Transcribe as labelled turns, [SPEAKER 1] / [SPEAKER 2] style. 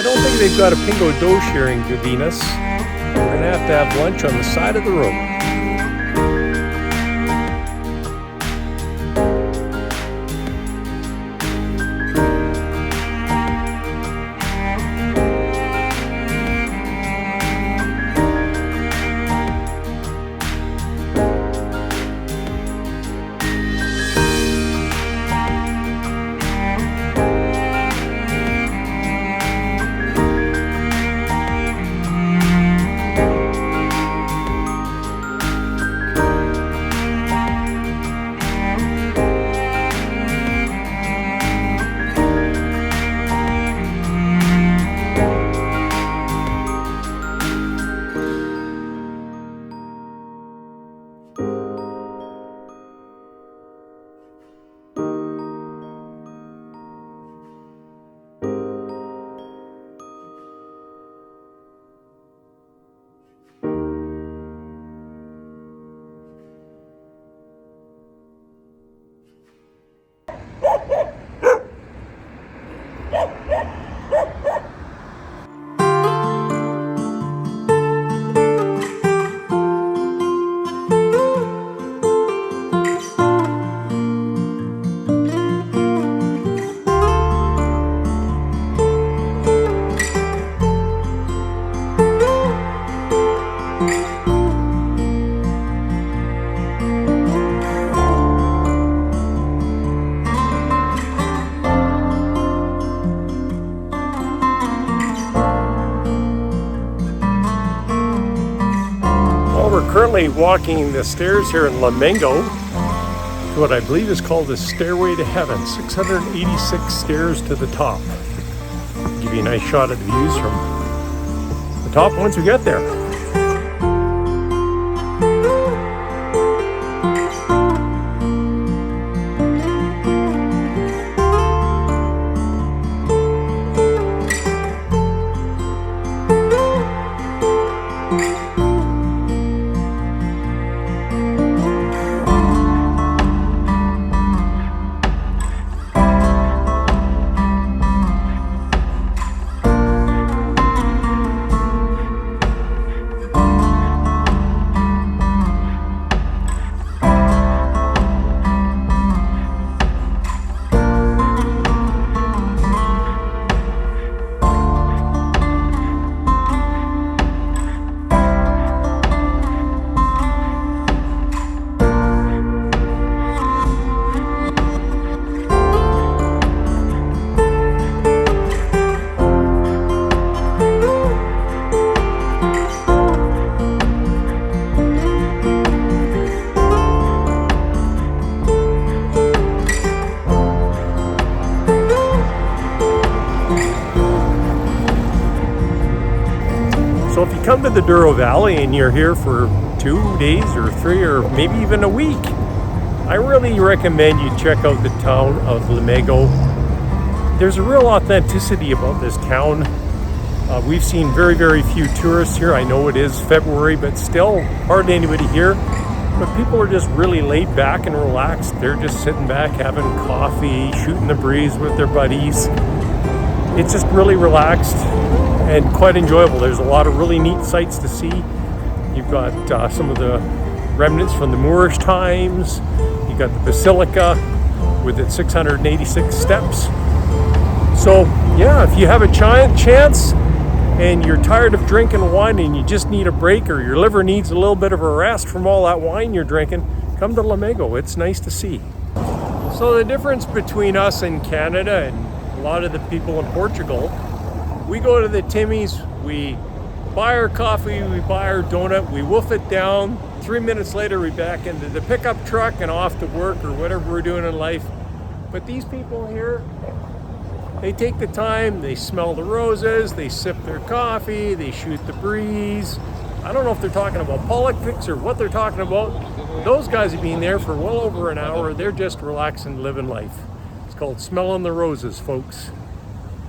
[SPEAKER 1] I don't think they've got a pingo dough sharing Gavinas. We're gonna have to have lunch on the side of the road. Currently walking the stairs here in Lamego to what I believe is called the Stairway to Heaven, 686 stairs to the top. Give you a nice shot of the views from the top once we get there. So if you come to the Douro Valley and you're here for 2 days or 3 or maybe even a week, I really recommend you check out the town of Lamego. There's a real authenticity about this town. We've seen very, very few tourists here. I know it is February, but still hardly anybody here. But people are just really laid back and relaxed. They're just sitting back having coffee, shooting the breeze with their buddies. It's just really relaxed and quite enjoyable. There's a lot of really neat sights to see. You've got some of the remnants from the Moorish times. You've got the Basilica with its 686 steps. So yeah, if you have a chance and you're tired of drinking wine and you just need a break, or your liver needs a little bit of a rest from all that wine you're drinking, come to Lamego. It's nice to see. So the difference between us and Canada and a lot of the people in Portugal, we go to the Timmy's, we buy our coffee, we buy our donut, we wolf it down. 3 minutes later, we're back into the pickup truck and off to work or whatever we're doing in life. But these people here, they take the time, they smell the roses, they sip their coffee, they shoot the breeze. I don't know if they're talking about politics or what they're talking about. Those guys have been there for well over an hour. They're just relaxing, living life. It's called smelling the roses, folks.